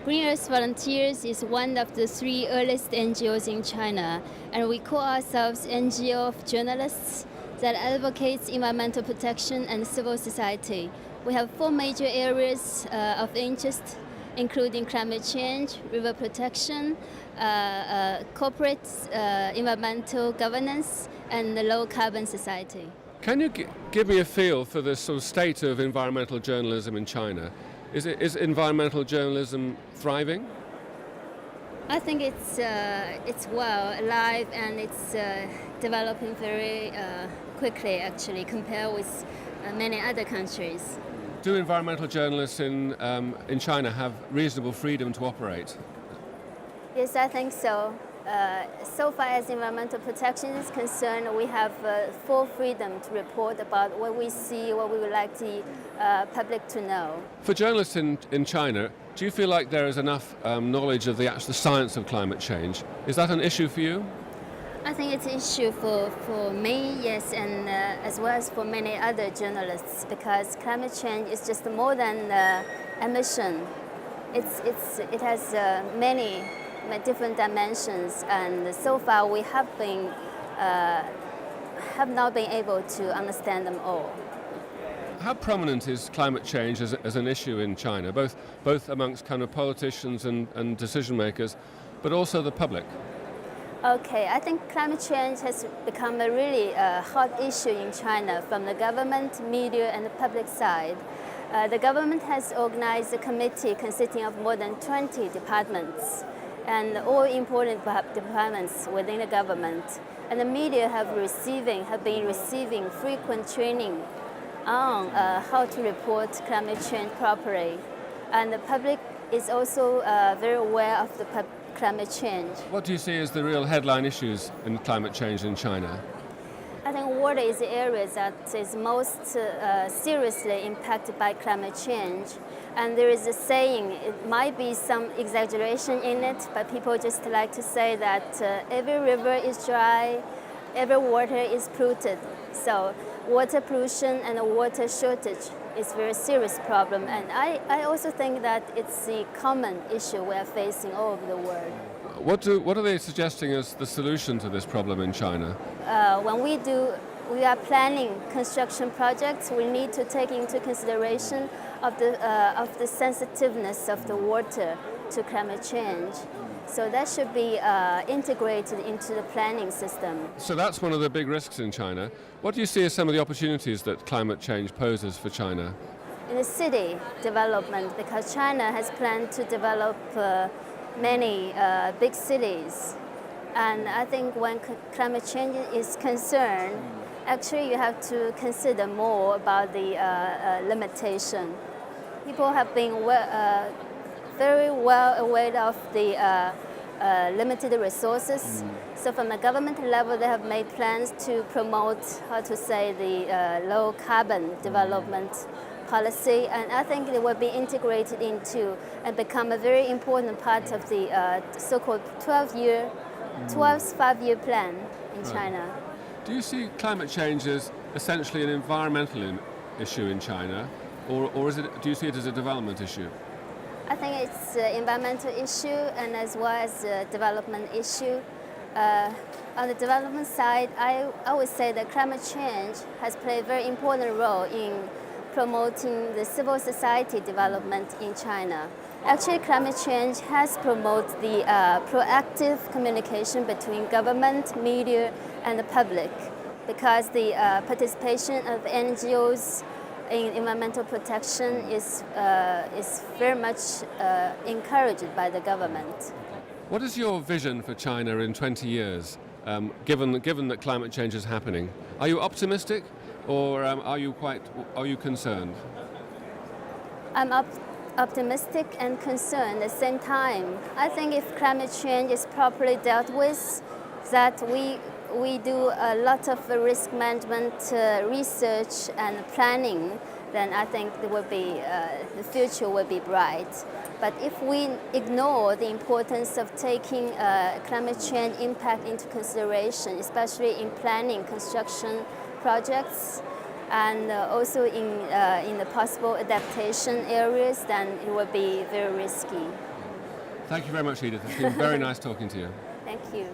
Green Earth Volunteers is one of the 3 earliest NGOs in China, and we call ourselves NGO of journalists that advocates environmental protection and civil society. We have 4 major areas of interest, including climate change, river protection, corporate environmental governance, and the low carbon society. Can you give me a feel for the sort of state of environmental journalism in China? Is environmental journalism thriving? I think it's well alive, and it's developing very quickly, actually, compared with many other countries. Do environmental journalists in China have reasonable freedom to operate? Yes, I think so. So far as environmental protection is concerned, we have full freedom to report about what we see, what we would like the public to know. For journalists in China, do you feel like there is enough knowledge of the science of climate change? Is that an issue for you? I think it's an issue for me, yes, and as well as for many other journalists, because climate change is just more than emission. It has many different dimensions, and so far we have not been able to understand them all. How prominent is climate change as an issue in China, both amongst kind of politicians and decision makers, but also the public? Okay, I think climate change has become a really hot issue in China from the government, media, and the public side. The government has organized a committee consisting of more than 20 departments, and all important departments within the government. And the media have been receiving frequent training on how to report climate change properly. And the public is also very aware of the climate change. What do you see as the real headline issues in climate change in China? I think water is the area that is most seriously impacted by climate change. And there is a saying, it might be some exaggeration in it, but people just like to say that every river is dry, every water is polluted. So water pollution and a water shortage is a very serious problem. And I also think that it's the common issue we are facing all over the world. What are they suggesting as the solution to this problem in China? When we are planning construction projects, we need to take into consideration of the sensitiveness of the water to climate change. So that should be integrated into the planning system. So that's one of the big risks in China. What do you see as some of the opportunities that climate change poses for China? In the city development, because China has planned to develop many big cities. And I think when climate change is concerned, actually you have to consider more about the limitation. People have been very well aware of the limited resources. So from the government level, they have made plans to promote, the low carbon development policy, and I think it will be integrated into and become a very important part of the so-called 12th five-year plan in China. Do you see climate change as essentially an environmental issue in China, or do you see it as a development issue? I think it's an environmental issue and as well as a development issue. On the development side, I would say that climate change has played a very important role in promoting the civil society development in China. Actually, climate change has promoted the proactive communication between government, media, and the public, because the participation of NGOs in environmental protection is very much encouraged by the government. What is your vision for China in 20 years, given that climate change is happening? Are you optimistic, or are you concerned? I'm optimistic and concerned at the same time. I think if climate change is properly dealt with, that we do a lot of risk management research and planning, then I think the future will be bright. But if we ignore the importance of taking climate change impact into consideration, especially in planning construction projects, and also in the possible adaptation areas, then it will be very risky. Thank you very much, Edith. It's been very nice talking to you. Thank you.